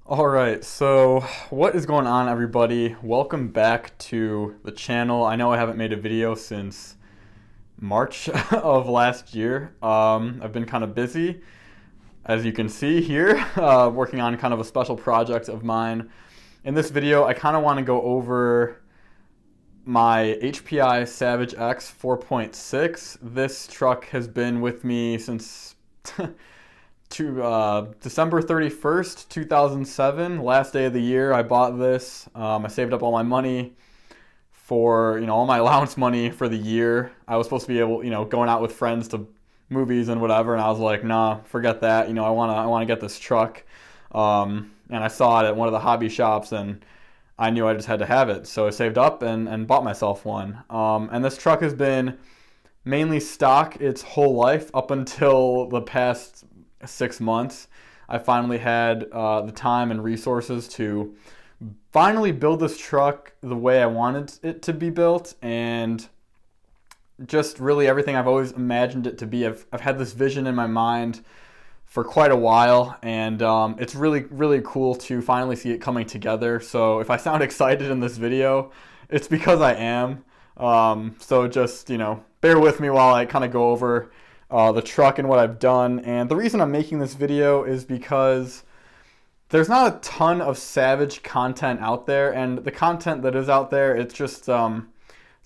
All right, so what is going on, everybody? Welcome back to the channel. I know I haven't made a video since March of last year. I've been kind of busy, as you can see here, working on kind of a special project of mine. In this video, I kind of want to go over my HPI Savage X 4.6. This truck has been with me since December 31st, 2007, last day of the year. I bought this. I saved up all my money for, all my allowance money for the year. I was supposed to be able, going out with friends to movies and whatever, and I was like, nah, forget that. I want to get this truck. And I saw it at one of the hobby shops, and I knew I just had to have it. So I saved up and bought myself one. And this truck has been mainly stock its whole life up until the past 6 months. I finally had the time and resources to finally build this truck the way I wanted it to be built, and just really everything I've always imagined it to be. I've had this vision in my mind for quite a while, and it's really cool to finally see it coming together. So if I sound excited in this video, it's because I am. So just bear with me while I kind of go over the truck and what I've done. And the reason I'm making this video is because there's not a ton of Savage content out there, and the content that is out there, it's just some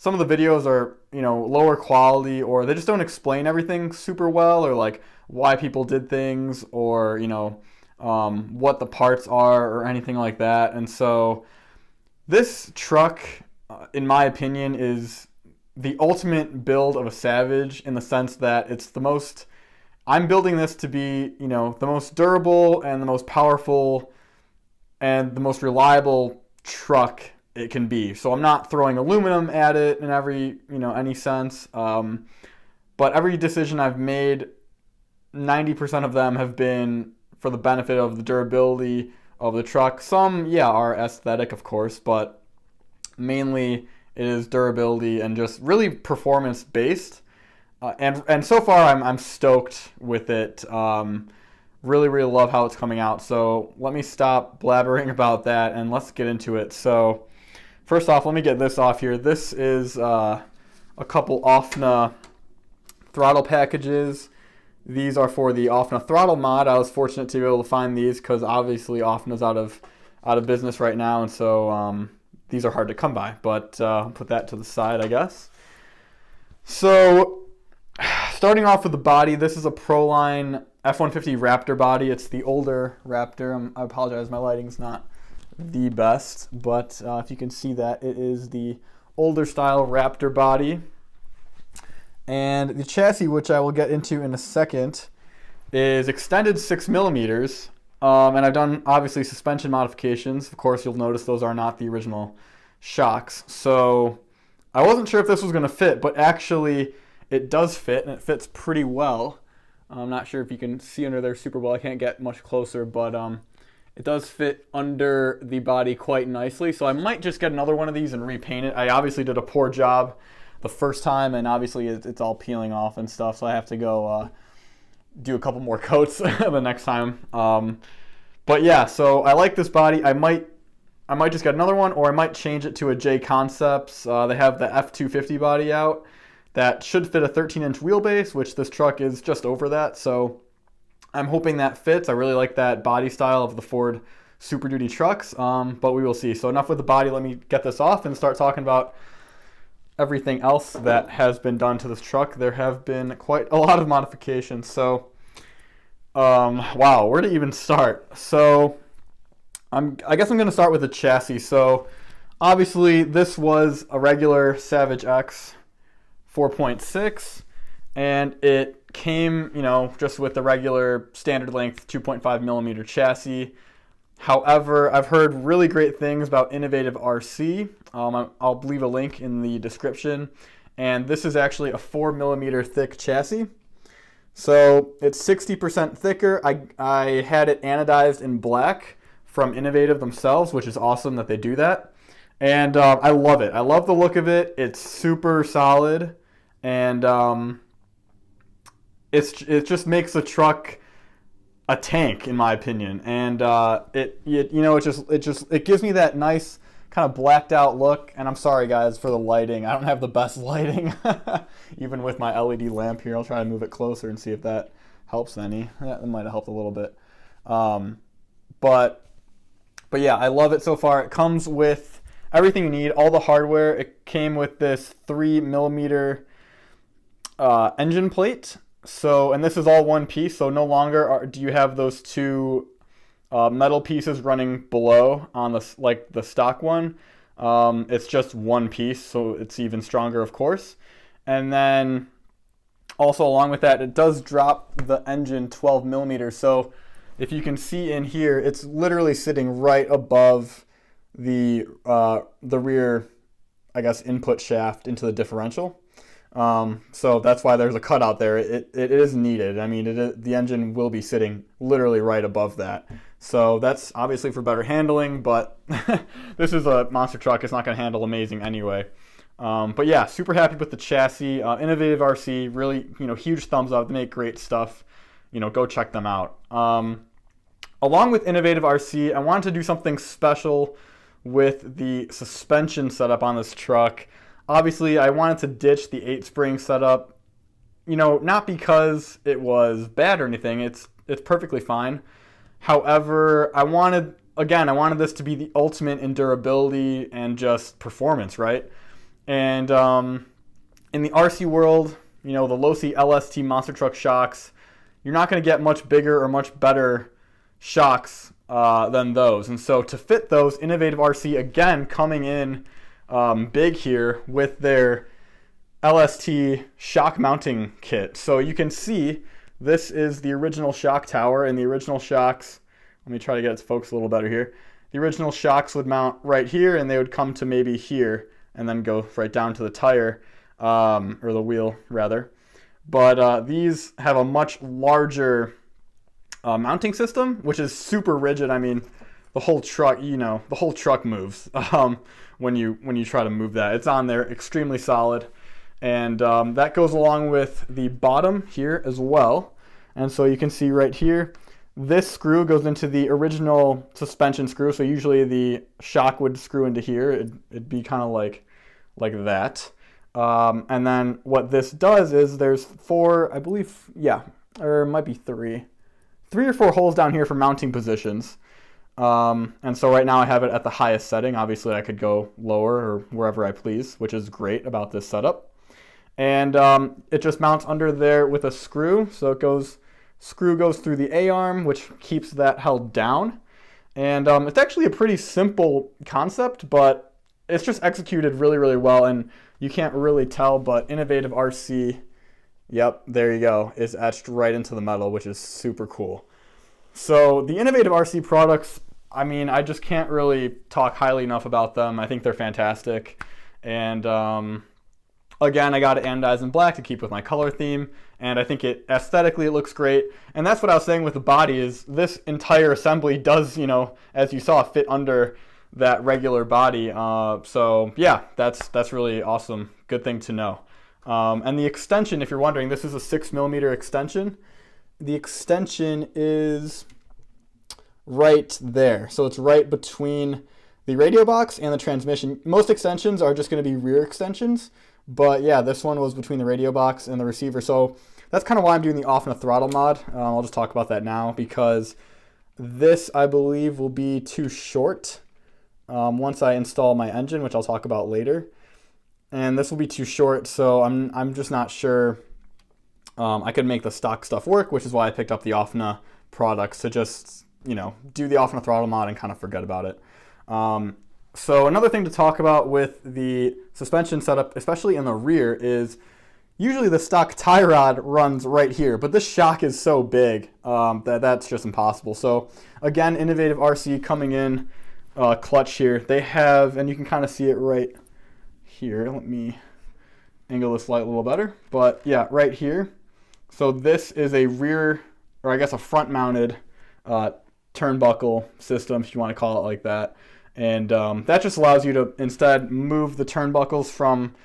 of the videos are lower quality, or they just don't explain everything super well, or like why people did things, or what the parts are, or anything like that. And so this truck, in my opinion, is the ultimate build of a Savage, in the sense that it's the most, I'm building this to be, the most durable and the most powerful and the most reliable truck it can be. So I'm not throwing aluminum at it in every, any sense. But every decision I've made, 90% of them have been for the benefit of the durability of the truck. Some, yeah, are aesthetic, of course, but mainly it is durability and just really performance based, and so far I'm stoked with it. Really love how it's coming out. So let me stop blabbering about that and let's get into it. So first off, let me get this off here. This is a couple OFNA throttle packages. These are for the OFNA throttle mod. I was fortunate to be able to find these because obviously OFNA's out of business right now, and so these are hard to come by, but I'll put that to the side, I guess. So, starting off with the body, this is a Proline F-150 Raptor body. It's the older Raptor. I apologize, my lighting's not the best, but if you can see that, it is the older style Raptor body. And the chassis, which I will get into in a second, is extended 6 millimeters. And I've done, obviously, suspension modifications. Of course, you'll notice those are not the original shocks. So I wasn't sure if this was going to fit, but actually it does fit, and it fits pretty well. I'm not sure if you can see under there super well. I can't get much closer, but it does fit under the body quite nicely. So I might just get another one of these and repaint it. I obviously did a poor job the first time, and obviously it's all peeling off and stuff, so I have to go do a couple more coats the next time. But yeah, so I like this body. I might just get another one, or I might change it to a J Concepts. They have the F250 body out that should fit a 13-inch wheelbase, which this truck is just over that. So I'm hoping that fits. I really like that body style of the Ford Super Duty trucks, but we will see. So enough with the body. Let me get this off and start talking about everything else that has been done to this truck. There have been quite a lot of modifications. So, wow, where to even start? So, I guess I'm going to start with the chassis. So, obviously, this was a regular Savage X 4.6, and it came, just with the regular standard length 2.5 millimeter chassis. However, I've heard really great things about Innovative RC. I'll leave a link in the description. And this is actually a 4 millimeter thick chassis. So it's 60% thicker. I had it anodized in black from Innovative themselves, which is awesome that they do that. And I love it. I love the look of it. It's super solid. And it just makes the truck a tank in my opinion, and it gives me that nice kind of blacked out look. And I'm sorry guys for the lighting. I don't have the best lighting, even with my LED lamp here. I'll try to move it closer and see if that helps any. That might have helped a little bit. But yeah, I love it so far. It comes with everything you need, all the hardware. It came with this 3mm engine plate. So, and this is all one piece. So no longer do you have those two metal pieces running below on the stock one. It's just one piece, so it's even stronger, of course. And then also along with that, it does drop the engine 12mm. So if you can see in here, it's literally sitting right above the rear, I guess, input shaft into the differential. So that's why there's a cutout there. It is needed. I mean, the engine will be sitting literally right above that. So that's obviously for better handling, but this is a monster truck. It's not going to handle amazing anyway. But yeah, super happy with the chassis. Innovative RC, really, huge thumbs up. They make great stuff. Go check them out. Along with Innovative RC, I wanted to do something special with the suspension setup on this truck. Obviously, I wanted to ditch the 8-spring setup, not because it was bad or anything. It's perfectly fine. However, I wanted this to be the ultimate in durability and just performance, right? And in the RC world, the Losi LST monster truck shocks, you're not going to get much bigger or much better shocks than those. And so to fit those, Innovative RC, again, coming in big here with their LST shock mounting kit. So you can see this is the original shock tower, and the original shocks, let me try to get it to focus a little better here. The original shocks would mount right here, and they would come to maybe here and then go right down to the tire, or the wheel rather. But these have a much larger mounting system, which is super rigid. I mean, the whole truck, the whole truck moves when you try to move that. It's on there, extremely solid. And that goes along with the bottom here as well. And so you can see right here, this screw goes into the original suspension screw. So usually the shock would screw into here. It'd be kind of like that. And then what this does is there's 4, I believe, or it might be 3 or 4 holes down here for mounting positions. And so right now I have it at the highest setting. Obviously I could go lower or wherever I please, which is great about this setup. And it just mounts under there with a screw. So screw goes through the A-arm, which keeps that held down. And it's actually a pretty simple concept, but it's just executed really, really well. And you can't really tell, but Innovative RC, yep, there you go, is etched right into the metal, which is super cool. So the Innovative RC products, I mean, I just can't really talk highly enough about them. I think they're fantastic. And again, I got it anodized in black to keep with my color theme. And I think aesthetically it looks great. And that's what I was saying with the body is this entire assembly does, as you saw, fit under that regular body. So yeah, that's really awesome. Good thing to know. And the extension, if you're wondering, this is a 6mm extension. The extension is right there. So it's right between the radio box and the transmission. Most extensions are just going to be rear extensions. But yeah, this one was between the radio box and the receiver. So that's kind of why I'm doing the off and a throttle mod. I'll just talk about that now because this, I believe, will be too short once I install my engine, which I'll talk about later. And this will be too short, so I'm just not sure I could make the stock stuff work, which is why I picked up the OFNA products to just, do the off and a throttle mod and kind of forget about it. So another thing to talk about with the suspension setup, especially in the rear, is usually the stock tie rod runs right here, but this shock is so big that's just impossible. So again, Innovative RC coming in clutch here. They have, and you can kind of see it right here. Let me angle this light a little better. But yeah, right here. So this is a rear, or I guess a front mounted turnbuckle system, if you want to call it like that. And that just allows you to instead move the turnbuckles from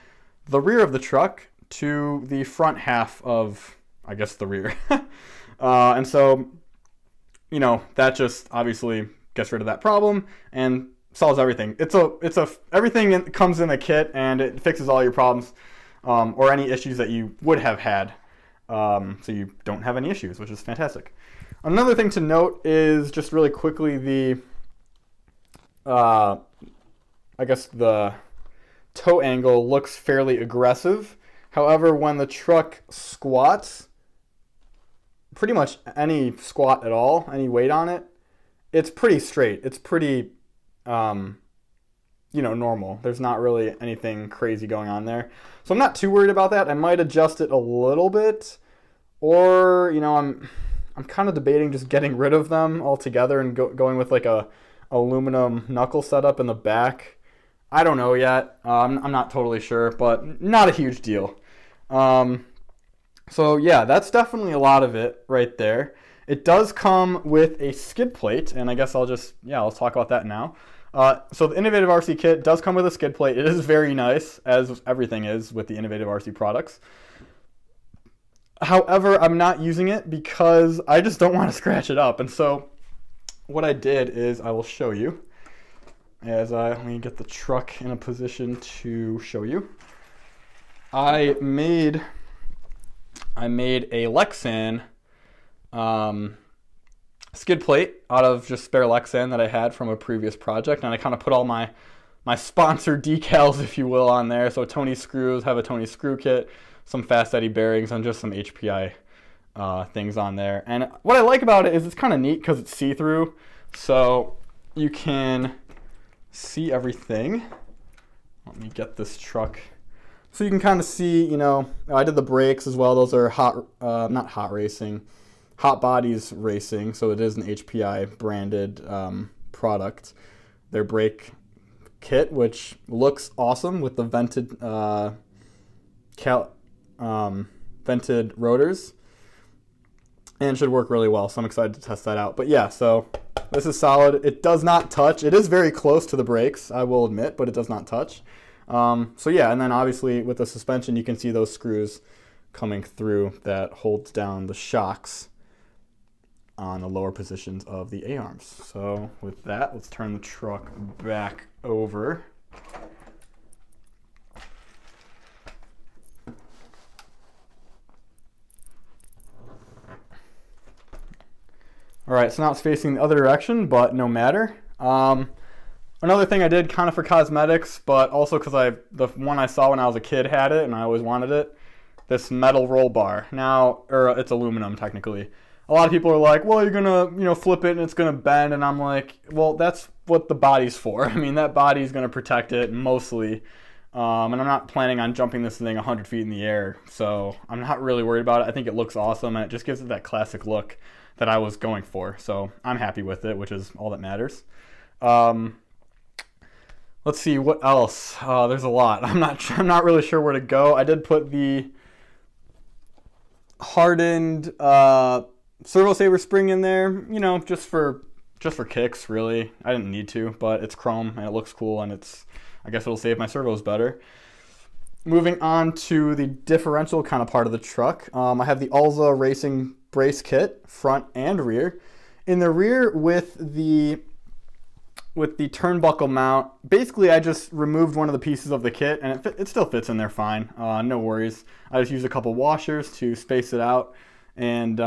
the rear of the truck to the front half of, I guess, the rear. And so you know, that just obviously gets rid of that problem and solves everything. Everything comes in a kit and it fixes all your problems, or any issues that you would have had. So you don't have any issues, which is fantastic. Another thing to note is just really quickly I guess the toe angle looks fairly aggressive. However, when the truck squats, pretty much any squat at all, any weight on it, it's pretty straight. It's pretty, normal. There's not really anything crazy going on there. So I'm not too worried about that. I might adjust it a little bit, or, I'm kind of debating just getting rid of them altogether and going with like a aluminum knuckle setup in the back. I don't know yet. I'm not totally sure, but not a huge deal. So yeah, that's definitely a lot of it right there. It does come with a skid plate, and I guess I'll talk about that now. So the Innovative RC kit does come with a skid plate. It is very nice, as everything is with the Innovative RC products. However, I'm not using it because I just don't want to scratch it up. And so what I did is, I will show you. Let me get the truck in a position to show you. I made a Lexan skid plate out of just spare Lexan that I had from a previous project, and I kind of put all my sponsor decals, if you will, on there. So Tony screws, have a Tony screw kit, some fast eddy bearings, and just some HPI things on there. And what I like about it is it's kind of neat because it's see-through, so you can see everything. Let me get this truck. So you can kind of see, I did the brakes as well. Those are not hot racing, Hot Bodies Racing. So it is an HPI branded product. Their brake kit, which looks awesome with the vented rotors, and should work really well. So I'm excited to test that out. But yeah, so this is solid. It does not touch. It is very close to the brakes, I will admit, but it does not touch. So yeah, and then obviously with the suspension, you can see those screws coming through that holds down the shocks on the lower positions of the A-arms. So with that, let's turn the truck back over. All right, so now it's facing the other direction, but no matter. Another thing I did kind of for cosmetics, but also because the one I saw when I was a kid had it and I always wanted it, this metal roll bar. Now, or it's aluminum technically. A lot of people are like, well, you're gonna, flip it and it's gonna bend, and I'm like, well, that's what the body's for. I mean, that body's gonna protect it mostly, and I'm not planning on jumping this thing 100 feet in the air, so I'm not really worried about it. I think it looks awesome, and it just gives it that classic look that I was going for, so I'm happy with it, which is all that matters. Let's see what else. There's a lot. I'm not really sure where to go. I did put the hardened servo saver spring in there, just for kicks, really. I didn't need to, but it's chrome and it looks cool, and I guess it'll save my servos better. Moving on to the differential kind of part of the truck, I have the Alza Racing brace kit, front and rear. In the rear with the turnbuckle mount, basically I just removed one of the pieces of the kit, and it still fits in there fine. No worries. I just used a couple washers to space it out, and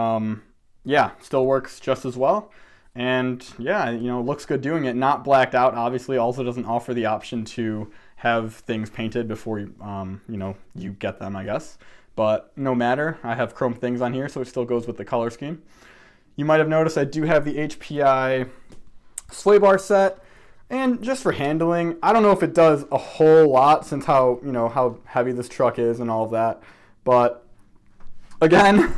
yeah, still works just as well. And yeah, looks good doing it. Not blacked out, obviously. Also doesn't offer the option to have things painted before you get them, I guess. But no matter, I have chrome things on here, so it still goes with the color scheme. You might have noticed I do have the HPI sway bar set, and just for handling, I don't know if it does a whole lot since how heavy this truck is and all of that, but again,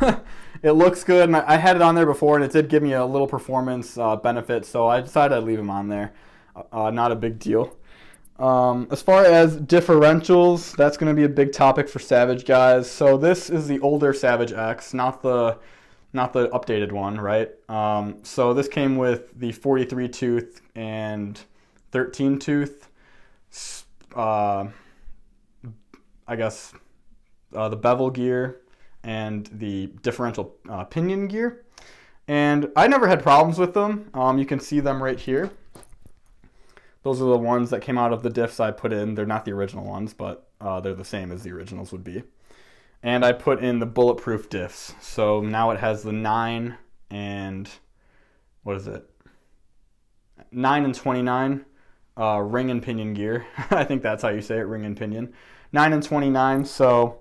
it looks good, and I had it on there before, and it did give me a little performance benefit, so I decided I'd leave them on there. Not a big deal. As far as differentials, that's going to be a big topic for Savage guys. So this is the older Savage X, not the updated one, right? So this came with the 43 tooth and 13 tooth, I guess, the bevel gear and the differential pinion gear. And I never had problems with them. You can see them right here. Those are the ones that came out of the diffs I put in. They're not the original ones, but they're the same as the originals would be. And I put in the bulletproof diffs. So now it has the 9 and, what is it? 9 and 29 ring and pinion gear. I think that's how you say it, ring and pinion. 9 and 29, so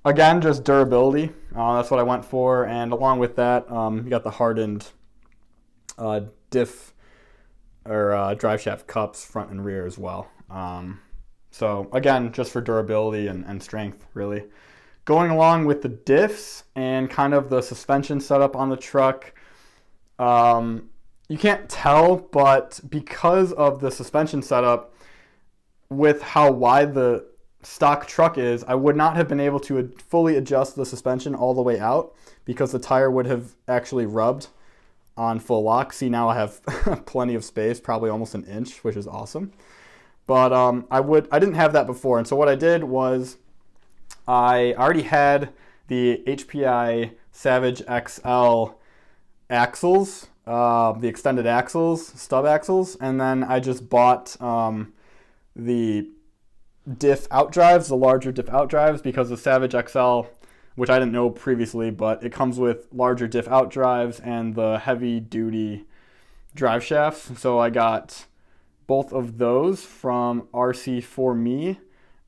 again, just durability. That's what I went for. And along with that, you got the hardened diff or drive shaft cups front and rear as well. So again, just for durability and strength, really. Going along with the diffs and kind of the suspension setup on the truck, you can't tell, but because of the suspension setup, with how wide the stock truck is, I would not have been able to fully adjust the suspension all the way out because the tire would have actually rubbed on full lock. See, now I have plenty of space, probably almost an inch, which is awesome. But I didn't have that before, and so what I did was I already had the HPI Savage XL axles, the extended axles, stub axles, and then I just bought the diff out drives, the larger diff out drives, because the Savage XL, which I didn't know previously, but it comes with larger diff out drives and the heavy duty drive shafts. So I got both of those from RC4Me,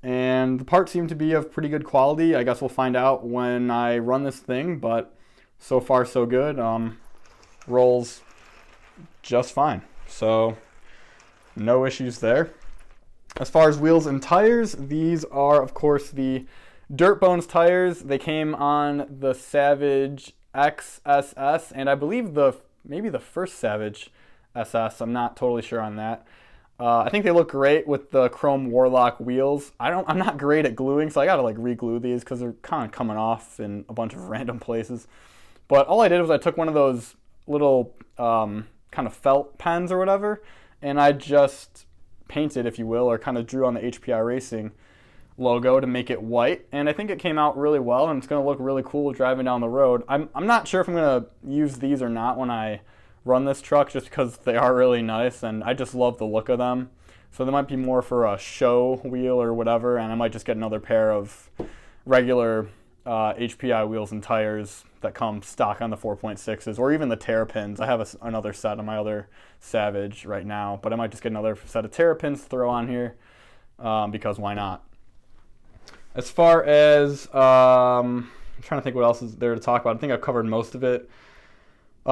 and the parts seem to be of pretty good quality. I guess we'll find out when I run this thing, but so far so good. Rolls just fine, so no issues there. As far as wheels and tires, these are of course the Dirt Bones tires. They came on the Savage X SS, and I believe maybe the first Savage SS. I'm not totally sure on that. I think they look great with the chrome Warlock wheels. I'm not great at gluing, so I gotta like re-glue these because they're kind of coming off in a bunch of random places. But all I did was I took one of those little kind of felt pens or whatever, and I just painted, if you will, or kind of drew on the HPI Racing logo to make it white, and I think it came out really well, and it's going to look really cool driving down the road. I'm not sure if I'm going to use these or not when I run this truck, just because they are really nice, and I just love the look of them. So they might be more for a show wheel or whatever, and I might just get another pair of regular HPI wheels and tires that come stock on the 4.6s, or even the Terrapins. I have another set on my other Savage right now, but I might just get another set of Terrapins to throw on here, because why not? As far as, I'm trying to think what else is there to talk about. I think I've covered most of it.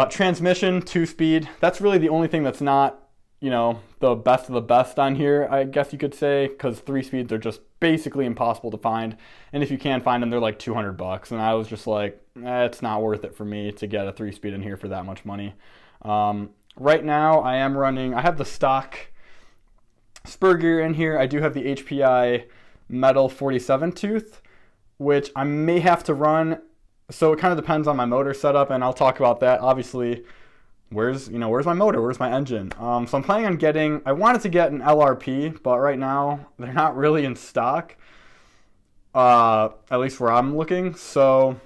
Transmission, 2-speed. That's really the only thing that's not, the best of the best on here, I guess you could say, because 3-speeds are just basically impossible to find. And if you can find them, they're like $200. And I was just like, it's not worth it for me to get a 3-speed in here for that much money. Right now, I have the stock spur gear in here. I do have the HPI metal 47 tooth, which I may have to run. So it kind of depends on my motor setup, and I'll talk about that. Obviously, where's my motor? Where's my engine? So I'm planning on I wanted to get an LRP, but right now they're not really in stock, at least where I'm looking. So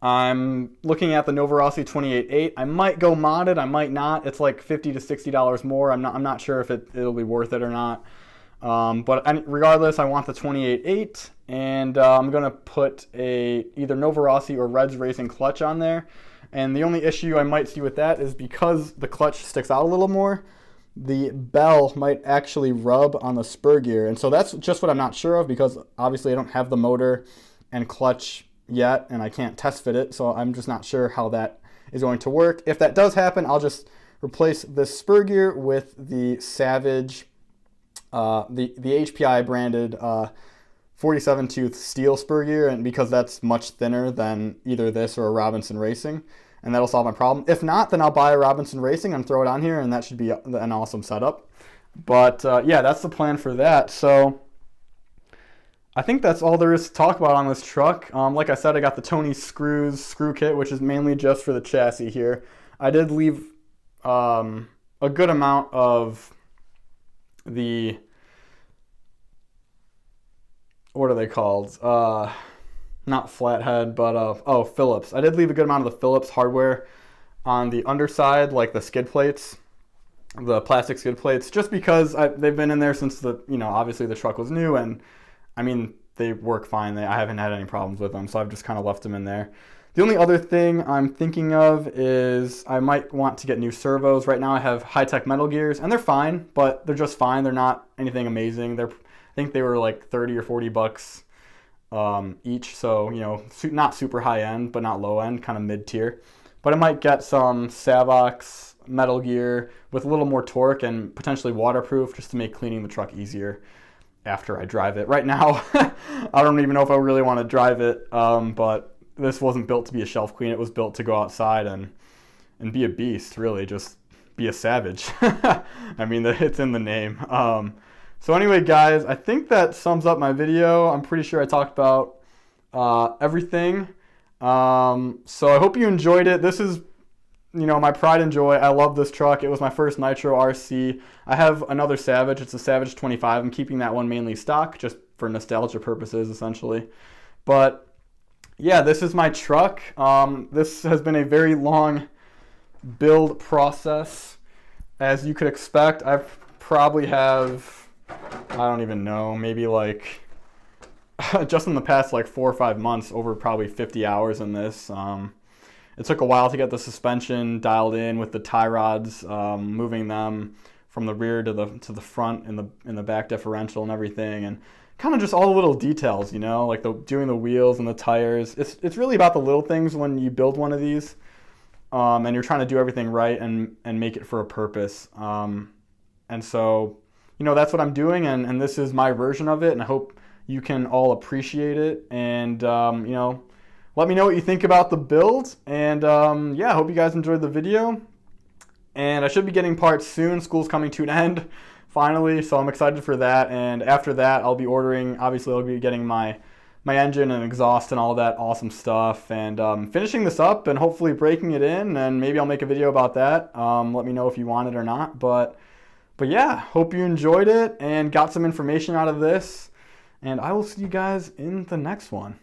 I'm looking at the Novorossi 28.8. I might go modded, I might not. It's like $50 to $60 more. I'm not sure if it'll be worth it or not. But regardless, I want the 28.8, and I'm going to put either Novorossi or Reds Racing clutch on there. And the only issue I might see with that is because the clutch sticks out a little more, the bell might actually rub on the spur gear. And so that's just what I'm not sure of, because obviously I don't have the motor and clutch yet, and I can't test fit it, so I'm just not sure how that is going to work. If that does happen, I'll just replace this spur gear with the Savage, the HPI branded 47 tooth steel spur gear, and because that's much thinner than either this or a Robinson Racing, and that'll solve my problem. If not, then I'll buy a Robinson Racing and throw it on here, and that should be an awesome setup. But yeah, that's the plan for that. So I think that's all there is to talk about on this truck. Like I said, I got the Tony screw kit, which is mainly just for the chassis here. I did leave a good amount of the, what are they called? Not flathead, but Phillips. I did leave a good amount of the Phillips hardware on the underside, like the skid plates, the plastic skid plates, just because they've been in there since obviously the truck was new, and I mean, they work fine. I haven't had any problems with them, so I've just kind of left them in there. The only other thing I'm thinking of is I might want to get new servos. Right now I have high-tech metal gears, and they're fine, but they're just fine. They're not anything amazing. I think they were like 30 or 40 bucks each, so not super high-end, but not low-end, kind of mid-tier. But I might get some Savox metal gear with a little more torque and potentially waterproof, just to make cleaning the truck easier after I drive it. Right now, I don't even know if I really want to drive it, but this wasn't built to be a shelf queen. It was built to go outside and be a beast, really, just be a savage. I mean, it's in the name. So anyway, guys, I think that sums up my video. I'm pretty sure I talked about everything. So I hope you enjoyed it. This is my pride and joy. I love this truck. It was my first Nitro RC. I have another Savage. It's a Savage 25. I'm keeping that one mainly stock just for nostalgia purposes, essentially. But yeah, this is my truck. This has been a very long build process, as you could expect. I probably have, I don't even know, maybe like just in the past like 4 or 5 months, over probably 50 hours in this. It took a while to get the suspension dialed in with the tie rods, moving them from the rear to the front in the back differential and everything, and kind of just all the little details, like doing the wheels and the tires. It's really about the little things when you build one of these, and you're trying to do everything right and make it for a purpose. And so, that's what I'm doing, and this is my version of it, and I hope you can all appreciate it. And let me know what you think about the build. And yeah, I hope you guys enjoyed the video. And I should be getting parts soon. School's coming to an end finally, so I'm excited for that. And after that, I'll be getting my engine and exhaust and all that awesome stuff, and finishing this up and hopefully breaking it in, and maybe I'll make a video about that. Let me know if you want it or not. But yeah, hope you enjoyed it and got some information out of this, and I will see you guys in the next one.